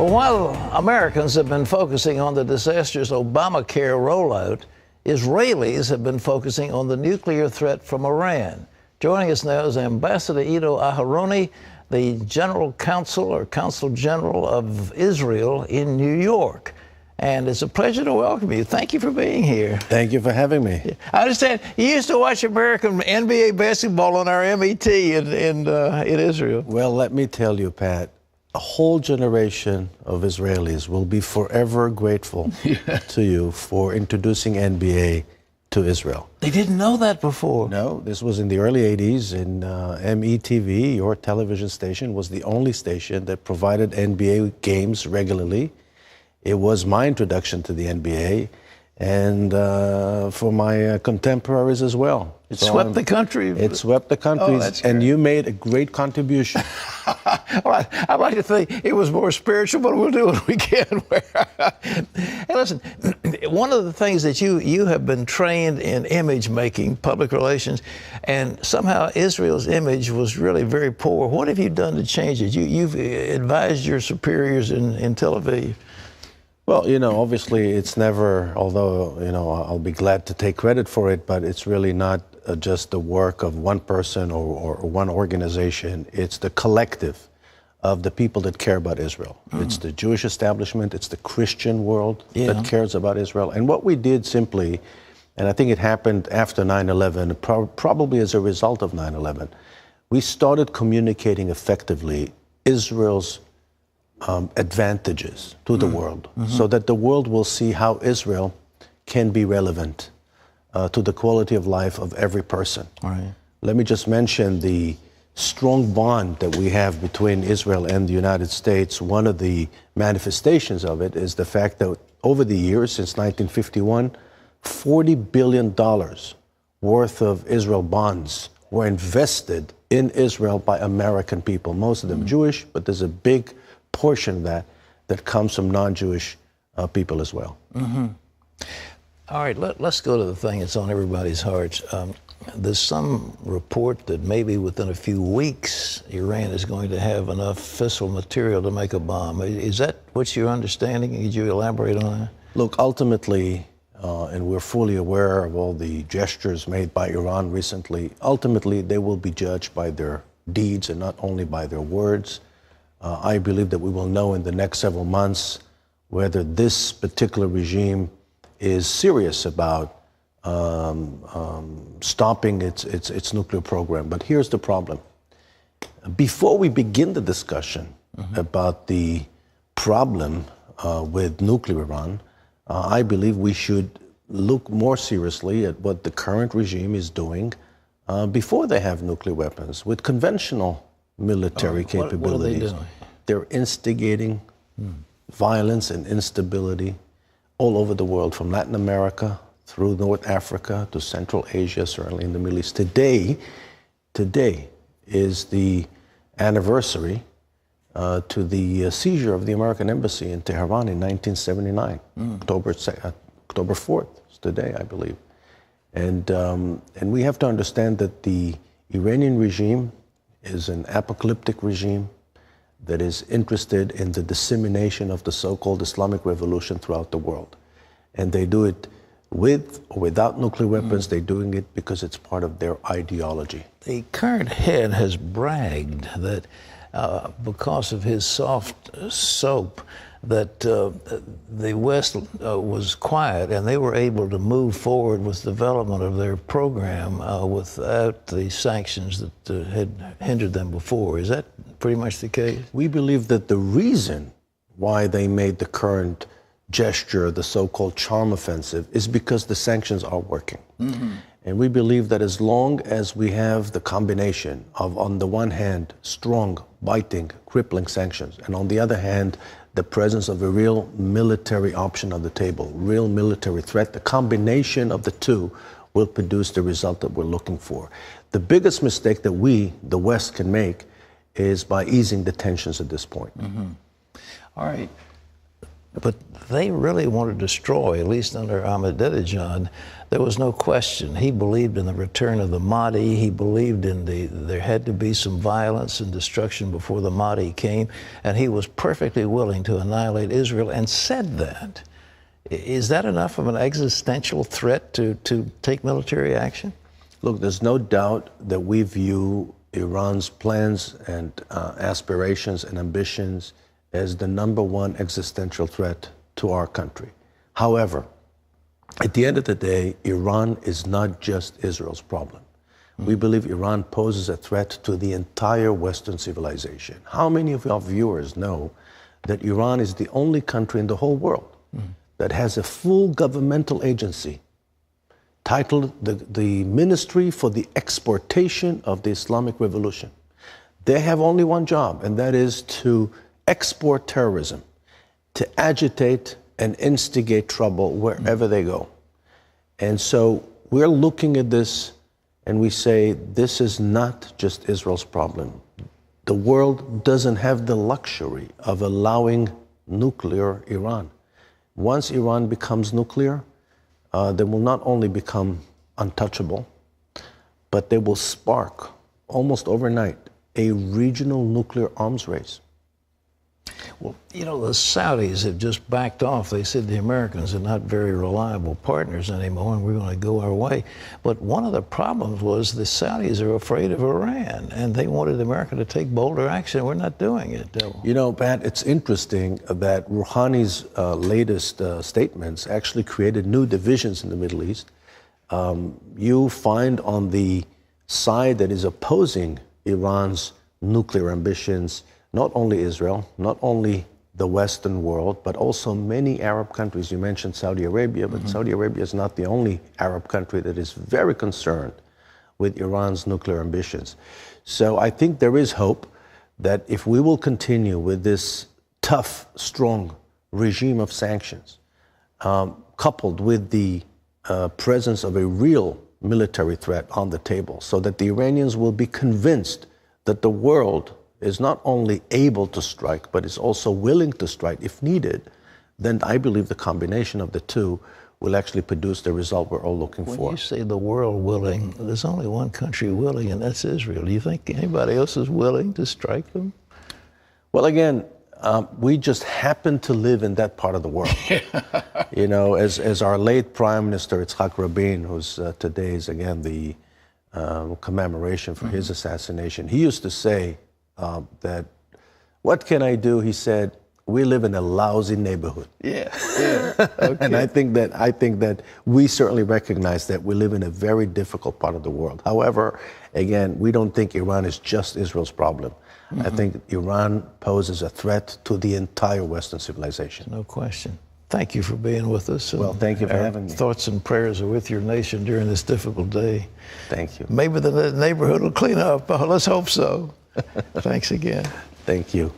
Well, while Americans have been focusing on the disastrous Obamacare rollout, Israelis have been focusing on the nuclear threat from Iran. Joining us now is Ambassador Ido Aharoni, the General Counsel or Consul General of Israel in New York. And it's a pleasure to welcome you. Thank you for being here. Thank you for having me. I understand you used to watch American NBA basketball on our MET in Israel. Well, let me tell you, Pat, a whole generation of Israelis will be forever grateful to you for introducing NBA to Israel. They didn't know that before. No, this was in the early 80s, and METV, your television station, was the only station that provided NBA games regularly. It was my introduction to the NBA, and for my contemporaries as well. It swept the country. It swept the country, and you made a great contribution. Well, I'd like to think it was more spiritual, but we'll do what we can. Hey, listen, one of the things that you have been trained in image making, public relations, and somehow Israel's image was really very poor. What have you done to change it? You've advised your superiors in Tel Aviv. Well, you know, obviously it's never, although, you know, I'll be glad to take credit for it, but it's really not just the work of one person or one organization. It's the collective of the people that care about Israel. It's the Jewish establishment, it's the Christian world that cares about Israel. And what we did simply, and I think it happened after 9/11, probably as a result of 9/11, we started communicating effectively Israel's advantages to the world, so that the world will see how Israel can be relevant to the quality of life of every person. Right. Let me just mention the strong bond that we have between Israel and the United States. One of the manifestations of it is the fact that over the years, since 1951, $40 billion worth of Israel bonds were invested in Israel by American people, most of them Jewish, but there's a big portion of that comes from non-Jewish people as well. All right, let's go to the thing that's on everybody's hearts. There's some report that maybe within a few weeks, Iran is going to have enough fissile material to make a bomb. Is that what's your understanding? Could you elaborate on that? Look, ultimately, and we're fully aware of all the gestures made by Iran recently, ultimately they will be judged by their deeds and not only by their words. I believe that we will know in the next several months whether this particular regime is serious about stopping its nuclear program. But here's the problem. Before we begin the discussion about the problem with nuclear Iran, I believe we should look more seriously at what the current regime is doing before they have nuclear weapons with conventional military capabilities. What are they doing? They're instigating violence and instability all over the world, from Latin America through North Africa to Central Asia, certainly in the Middle East. Today is the anniversary to the seizure of the American embassy in Tehran in 1979, October 4th. It's today, I believe. And we have to understand that the Iranian regime is an apocalyptic regime that is interested in the dissemination of the so-called Islamic Revolution throughout the world. And they do it with or without nuclear weapons. They're doing it because it's part of their ideology. The current head has bragged that because of his soft soap, that the West was quiet and they were able to move forward with development of their program without the sanctions that had hindered them before. Is that pretty much the case? We believe that the reason why they made the current gesture, the so-called charm offensive, is because the sanctions are working. And we believe that as long as we have the combination of, on the one hand, strong, biting, crippling sanctions, and on the other hand, the presence of a real military option on the table, real military threat, the combination of the two will produce the result that we're looking for. The biggest mistake that we, the West, can make is by easing the tensions at this point. All right. But they really wanted to destroy, at least under Ahmadinejad. There was no question. He believed in the return of the Mahdi. He believed in there had to be some violence and destruction before the Mahdi came. And he was perfectly willing to annihilate Israel and said that. Is that enough of an existential threat to take military action? Look, there's no doubt that we view Iran's plans and aspirations and ambitions as the number one existential threat to our country. However, at the end of the day, Iran is not just Israel's problem. We believe Iran poses a threat to the entire Western civilization. How many of our viewers know that Iran is the only country in the whole world that has a full governmental agency titled the Ministry for the Exportation of the Islamic Revolution? They have only one job, and that is to export terrorism, to agitate and instigate trouble wherever they go. And so we're looking at this and we say, this is not just Israel's problem. The world doesn't have the luxury of allowing nuclear Iran. Once Iran becomes nuclear, they will not only become untouchable, but they will spark, almost overnight, a regional nuclear arms race. Well, you know, the Saudis have just backed off. They said the Americans are not very reliable partners anymore, and we're going to go our way. But one of the problems was the Saudis are afraid of Iran, and they wanted America to take bolder action. We're not doing it. You know, Pat, it's interesting that Rouhani's latest statements actually created new divisions in the Middle East. You find on the side that is opposing Iran's nuclear ambitions not only Israel, not only the Western world, but also many Arab countries. You mentioned Saudi Arabia, but Saudi Arabia is not the only Arab country that is very concerned with Iran's nuclear ambitions. So I think there is hope that if we will continue with this tough, strong regime of sanctions, coupled with the presence of a real military threat on the table, so that the Iranians will be convinced that the world is not only able to strike, but is also willing to strike if needed, then I believe the combination of the two will actually produce the result we're all looking for. When you say the world willing, there's only one country willing, and that's Israel. Do you think anybody else is willing to strike them? Well, again, we just happen to live in that part of the world. You know, as our late Prime Minister, Yitzhak Rabin, who's today is again the commemoration for his assassination, he used to say, that, what can I do? He said, we live in a lousy neighborhood. Yeah. Okay. And I think that we certainly recognize that we live in a very difficult part of the world. However, again, we don't think Iran is just Israel's problem. I think Iran poses a threat to the entire Western civilization. No question. Thank you for being with us. Well, thank you for having me. Thoughts and prayers are with your nation during this difficult day. Thank you. Maybe the neighborhood will clean up. Let's hope so. Thanks again. Thank you.